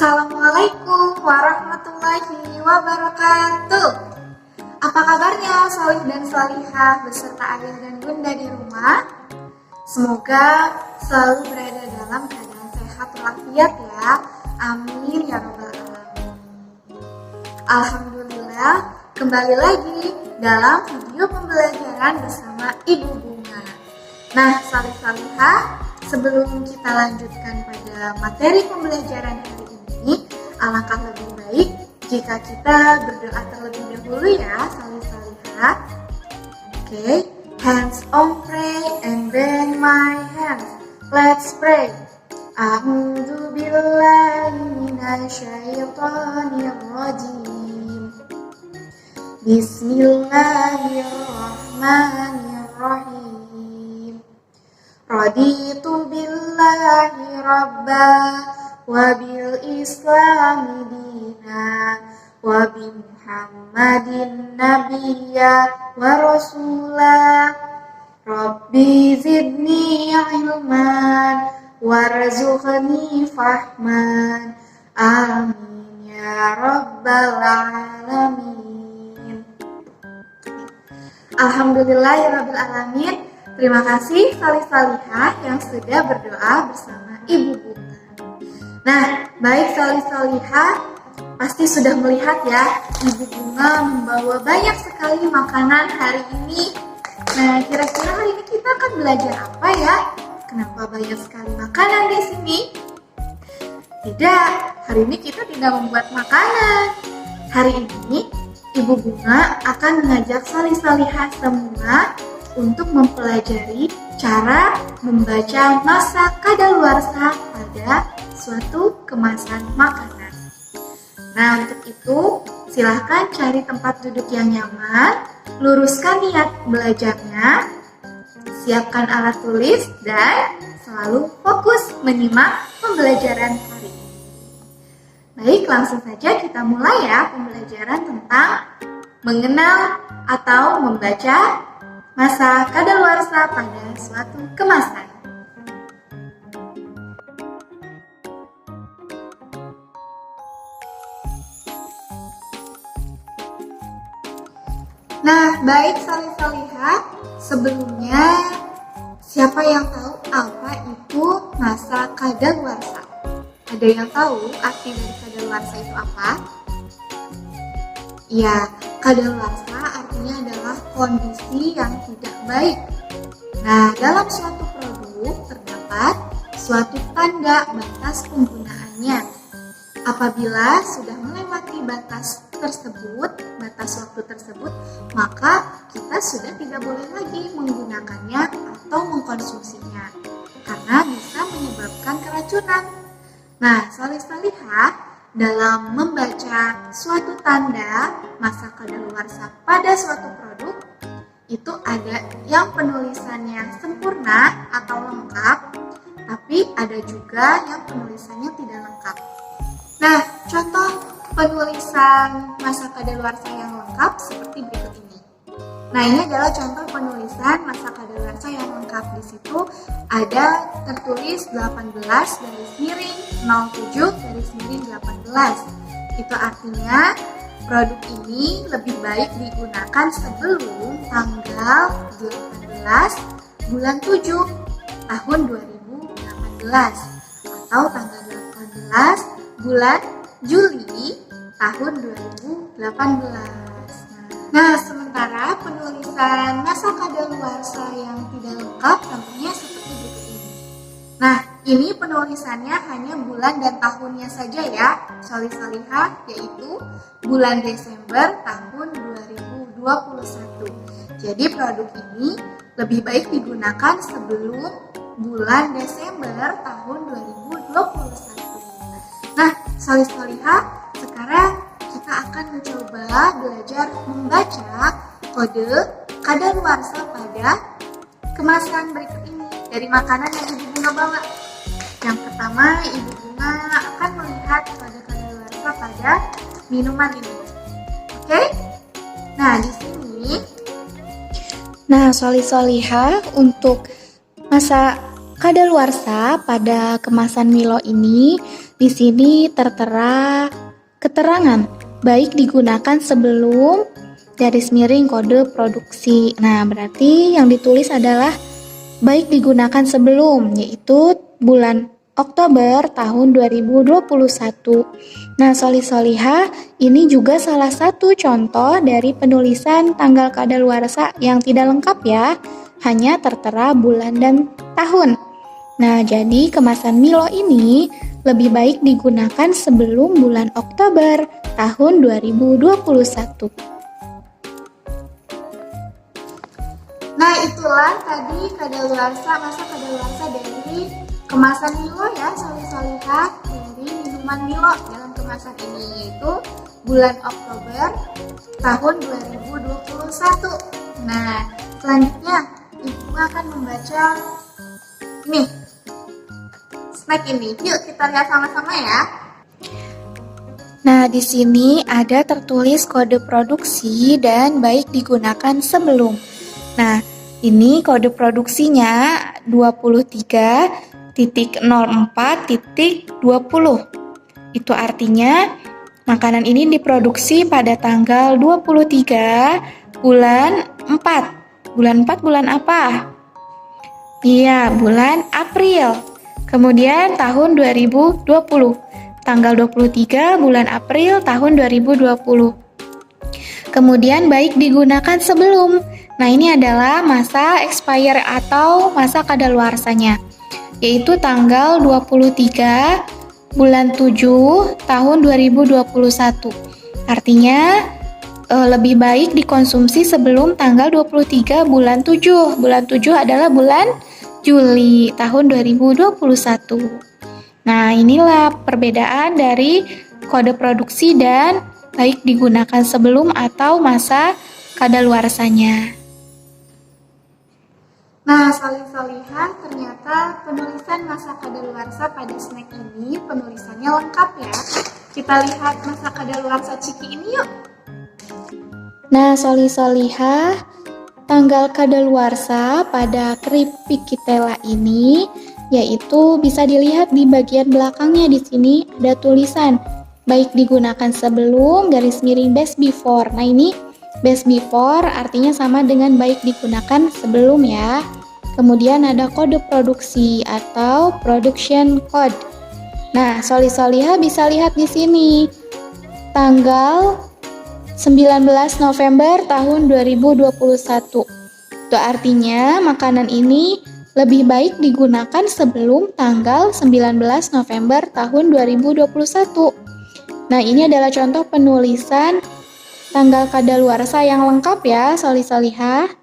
Assalamualaikum warahmatullahi wabarakatuh. Apa kabarnya Solih dan Solihah beserta ayah dan bunda di rumah? Semoga selalu berada dalam keadaan sehat walafiat ya. Amin ya rabbal alamin. Alhamdulillah, kembali lagi dalam video pembelajaran bersama Ibu Bunga. Nah, Solih-Solihah, sebelum kita lanjutkan pada materi pembelajaran hari ini, alangkah lebih baik jika kita berdoa terlebih dahulu ya, Solih-Solihah. Oke, hands on pray and bend my hands. Let's pray. A'udzu billahi minasyaitonir rajim. Bismillahirrahmanirrahim. Raditu billahi rabba wa bil islami dina wa bi muhammadin nabiyya wa rasulah. Rabbi zidni ilman warzuqni fahman. Amin ya rabbal alamin. Alhamdulillahirabbil alamin. Terima kasih Solih-Solihah yang sudah berdoa bersama Ibu Bunga. Nah, baik Solih-Solihah, pasti sudah melihat ya, Ibu Bunga membawa banyak sekali makanan hari ini. Nah, kira-kira hari ini kita akan belajar apa ya? Kenapa banyak sekali makanan di sini? Tidak, hari ini kita tidak membuat makanan. Hari ini Ibu Bunga akan mengajak Solih-Solihah semua untuk mempelajari cara membaca masa kadaluarsa pada suatu kemasan makanan. Nah, untuk itu silahkan cari tempat duduk yang nyaman, luruskan niat belajarnya, siapkan alat tulis, dan selalu fokus menyimak pembelajaran hari ini. Baik, langsung saja kita mulai ya pembelajaran tentang mengenal atau membaca masa kadaluarsa pada suatu kemasan. Nah, baik Solih-Solihah, sebelumnya siapa yang tahu apa itu masa kadaluarsa? Ada yang tahu arti dari kadaluarsa itu apa? Ya, kadaluarsa artinya adalah kondisi yang tidak baik. Nah, dalam suatu produk terdapat suatu tanda batas penggunaannya. Apabila sudah melewati batas tersebut, batas waktu tersebut, maka kita sudah tidak boleh lagi menggunakannya atau mengkonsumsinya karena bisa menyebabkan keracunan. Nah, Solih-Solihah, dalam membaca suatu tanda masa kadaluarsa pada suatu produk, itu ada yang penulisannya sempurna atau lengkap, tapi ada juga yang penulisannya tidak lengkap. Nah, contoh penulisan masa kadaluarsa yang lengkap seperti berikut ini. Nah, ini adalah contoh penulisan masa kadaluarsa yang lengkap. Di situ ada tertulis 18/07/18. Itu artinya produk ini lebih baik digunakan sebelum tanggal 18 bulan 7 tahun 2018 atau tanggal 18 bulan Juli tahun 2018. Nah, sementara penulisan masa kadaluarsa yang tidak lengkap tentunya seperti berikut ini. Nah, ini penulisannya hanya bulan dan tahunnya saja ya, Solih-Solihah, yaitu bulan Desember tahun 2021. Jadi produk ini lebih baik digunakan sebelum bulan Desember tahun 2021. Nah, Solih-Solihah, sekarang kita akan mencoba belajar membaca kode kadaluarsa pada kemasan berikut ini dari makanan yang Ibu Bunga bawa. Yang pertama, Ibu Bunga akan melihat kode kadaluarsa pada minuman ini. Oke? Nah, di sini. Nah, Solih-Solihah, untuk masa kadaluarsa pada kemasan Milo ini di sini tertera keterangan baik digunakan sebelum garis miring kode produksi. Nah, berarti yang ditulis adalah baik digunakan sebelum, yaitu bulan Oktober tahun 2021. Nah, Solihah, ini juga salah satu contoh dari penulisan tanggal kadaluarsa yang tidak lengkap ya, hanya tertera bulan dan tahun. Nah, jadi kemasan Milo ini lebih baik digunakan sebelum bulan Oktober tahun 2021. Nah, itulah tadi masa kadaluarsa dari kemasan Milo ya, Solihah, dari minuman Milo dalam kemasan ini, yaitu bulan Oktober tahun 2021. Nah, selanjutnya Ibu akan membaca ini, snack ini. Yuk kita lihat sama-sama ya. Nah, di sini ada tertulis kode produksi dan baik digunakan sebelum. Nah, ini kode produksinya 23.04.20. Itu artinya makanan ini diproduksi pada tanggal 23 bulan 4. Bulan 4 bulan apa? Iya, bulan April. Kemudian tahun 2020. Tanggal 23 bulan April tahun 2020. Kemudian baik digunakan sebelum. Nah, ini adalah masa expire atau masa kadaluarsanya, yaitu tanggal 23 bulan 7 tahun 2021. Artinya lebih baik dikonsumsi sebelum tanggal 23 bulan 7. Bulan 7 adalah bulan Juli tahun 2021. Nah, inilah perbedaan dari kode produksi dan baik digunakan sebelum atau masa kadaluarsanya. Nah, Solihah, ternyata penulisan masa kadaluarsa pada snack ini penulisannya lengkap ya. Kita lihat masa kadaluarsa Ciki ini yuk. Nah, Solihah, tanggal kadaluarsa pada keripik Kitela ini yaitu bisa dilihat di bagian belakangnya. Di sini ada tulisan baik digunakan sebelum garis miring best before. Nah, ini best before artinya sama dengan baik digunakan sebelum ya. Kemudian ada kode produksi atau production code. Nah, Solihah bisa lihat di sini tanggal 19 November tahun 2021. Itu artinya makanan ini lebih baik digunakan sebelum tanggal 19 November tahun 2021. Nah, ini adalah contoh penulisan tanggal kadaluarsa yang lengkap ya, Solihah.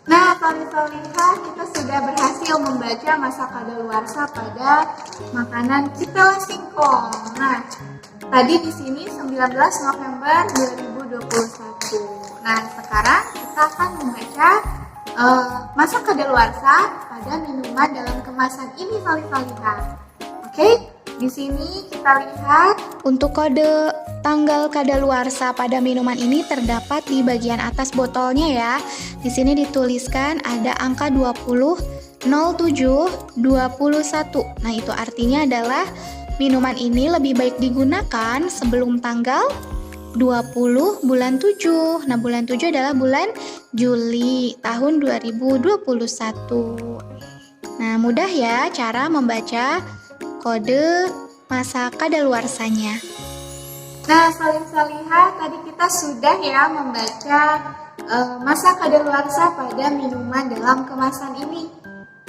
Nah, Solihah, kita sudah berhasil membaca masa kadaluarsa pada makanan Kitela singkong. Nah, tadi di sini 19 November 2021. Nah, sekarang kita akan membaca masa kadaluarsa pada minuman dalam kemasan ini, Solihah. Oke, di sini kita lihat untuk kode tanggal kadaluarsa pada minuman ini terdapat di bagian atas botolnya ya. Di sini dituliskan ada angka 200721. Nah, itu artinya adalah minuman ini lebih baik digunakan sebelum tanggal 20 bulan 7. Nah, bulan 7 adalah bulan Juli tahun 2021. Nah, mudah ya cara membaca kode masa kadaluarsanya. Nah, Solihah, tadi kita sudah ya membaca masa kadaluarsa pada minuman dalam kemasan ini.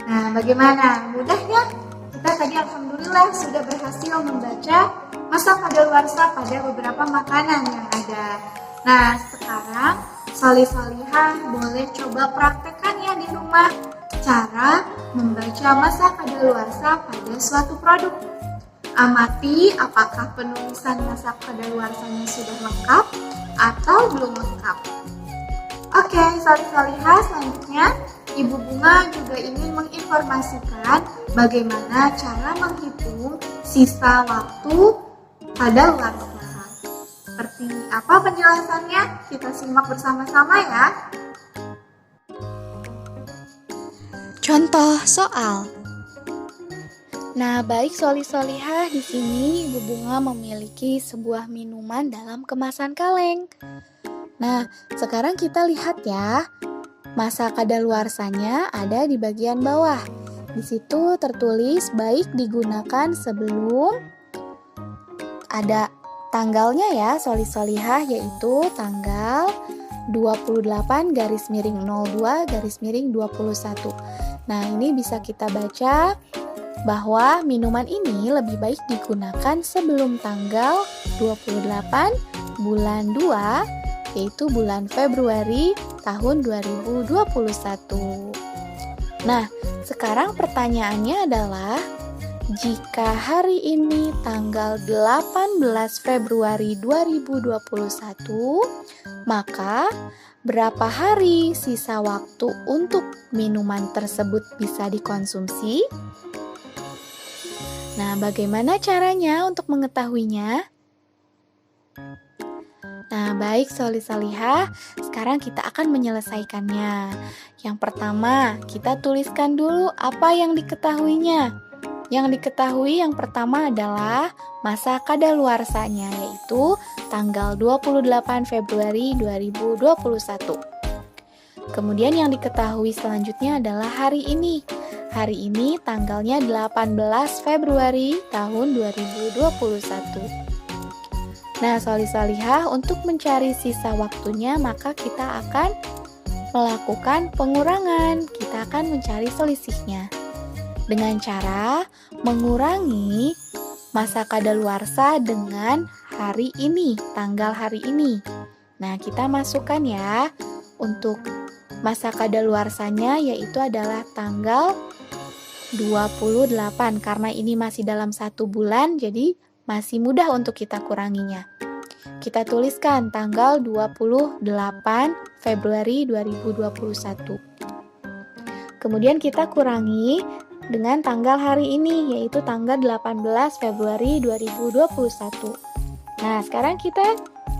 Nah, bagaimana? Mudah ya? Kita tadi alhamdulillah sudah berhasil membaca masa kadaluarsa pada beberapa makanan yang ada. Nah, sekarang Solihah boleh coba praktekkan ya di rumah cara membaca masa kadaluarsa pada suatu produk. Amati apakah penulisan masa kadaluarsanya sudah lengkap atau belum lengkap. Oke, Solihah, selanjutnya Ibu Bunga juga ingin menginformasikan bagaimana cara menghitung sisa waktu kadaluarsa. Seperti apa penjelasannya? Kita simak bersama-sama ya. Contoh soal. Nah, baik Solihah, di sini Ibu Bunga memiliki sebuah minuman dalam kemasan kaleng. Nah, sekarang kita lihat ya. Masa kadaluarsanya ada di bagian bawah. Di situ tertulis baik digunakan sebelum ada tanggalnya ya, Solihah, yaitu tanggal 28/02/21. Nah, ini bisa kita baca bahwa minuman ini lebih baik digunakan sebelum tanggal 28 bulan 2, yaitu bulan Februari tahun 2021. Nah, sekarang pertanyaannya adalah, jika hari ini tanggal 18 Februari 2021, maka berapa hari sisa waktu untuk minuman tersebut bisa dikonsumsi? Nah, bagaimana caranya untuk mengetahuinya? Nah, baik Solihah, sekarang kita akan menyelesaikannya. Yang pertama, kita tuliskan dulu apa yang diketahuinya. Yang diketahui yang pertama adalah masa kadaluarsanya, yaitu tanggal 28 Februari 2021. Kemudian yang diketahui selanjutnya adalah hari ini. Hari ini tanggalnya 18 Februari tahun 2021. Nah, Solihah, untuk mencari sisa waktunya, maka kita akan melakukan pengurangan. Kita akan mencari selisihnya dengan cara mengurangi masa kadaluarsa dengan hari ini, tanggal hari ini. Nah, kita masukkan ya, untuk masa kadaluarsanya yaitu adalah tanggal 28. Karena ini masih dalam 1 bulan, jadi masih mudah untuk kita kuranginya. Kita tuliskan tanggal 28 Februari 2021. Kemudian kita kurangi dengan tanggal hari ini, yaitu tanggal 18 Februari 2021. Nah, sekarang kita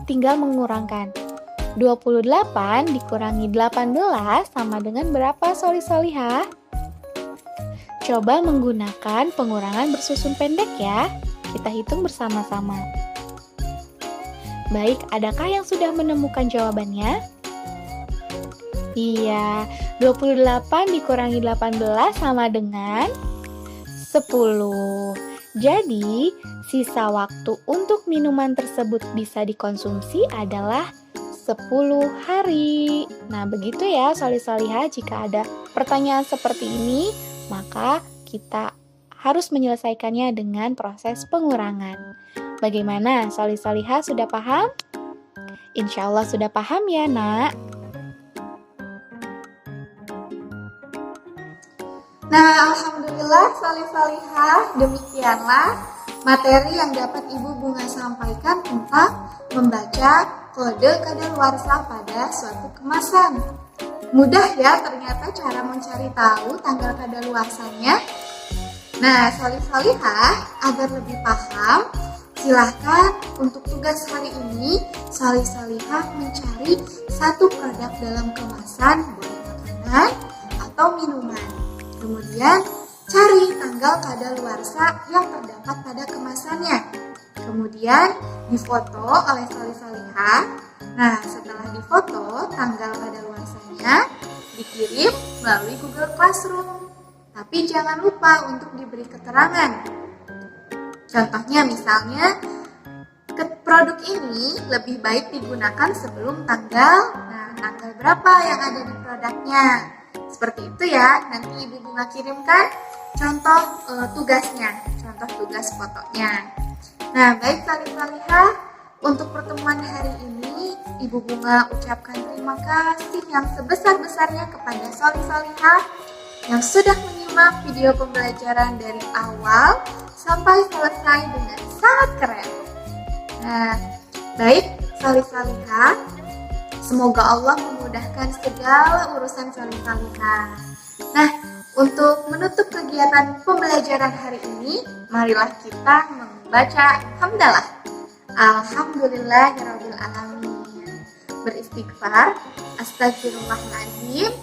tinggal mengurangkan. 28 dikurangi 18 sama dengan berapa, Solihah? Coba menggunakan pengurangan bersusun pendek ya. Kita hitung bersama-sama. Baik, adakah yang sudah menemukan jawabannya? Iya, 28 dikurangi 18 sama dengan 10. Jadi, sisa waktu untuk minuman tersebut bisa dikonsumsi adalah 10 hari. Nah, begitu ya Solihah, jika ada pertanyaan seperti ini, maka kita harus menyelesaikannya dengan proses pengurangan. Bagaimana, Solihah, sudah paham? Insya Allah sudah paham ya, Nak? Nah, alhamdulillah Solihah, demikianlah materi yang dapat Ibu Bunga sampaikan tentang membaca kode kadaluarsa pada suatu kemasan. Mudah ya ternyata cara mencari tahu tanggal kadaluarsanya. Nah, Solihah, agar lebih paham, silahkan untuk tugas hari ini Solihah mencari satu produk dalam kemasan, boleh makanan atau minuman. Kemudian cari tanggal kadaluarsa yang terdapat pada kemasannya. Kemudian difoto oleh Solihah. Nah, setelah difoto tanggal kadaluarsanya dikirim melalui Google Classroom. Tapi jangan lupa untuk diberi keterangan. Contohnya misalnya, produk ini lebih baik digunakan sebelum tanggal. Nah, tanggal berapa yang ada di produknya? Seperti itu ya, nanti Ibu Bunga kirimkan contoh tugasnya, contoh tugas fotonya. Nah, baik Solihah, untuk pertemuan hari ini Ibu Bunga ucapkan terima kasih yang sebesar-besarnya kepada Solihah yang sudah menyimak video pembelajaran dari awal sampai selesai dengan sangat keren. Nah, baik Solihah, semoga Allah memudahkan segala urusan Solihah. Nah, untuk menutup kegiatan pembelajaran hari ini, marilah kita membaca hamdalah. Alhamdulillahirrabbilalamin. Beristighfar, astagfirullahaladzim,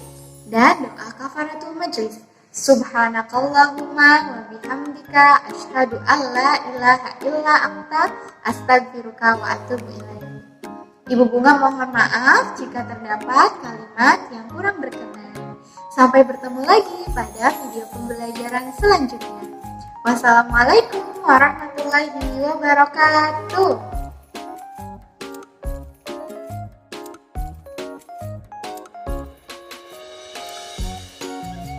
dan doa kafaratul majlis. Subhanakallahumma wa bihamdika asyhadu an la ilaha illa anta astaghfiruka wa atubu ilaik. Ibu Bunga mohon maaf jika terdapat kalimat yang kurang berkenan. Sampai bertemu lagi pada video pembelajaran selanjutnya. Wassalamualaikum warahmatullahi wabarakatuh.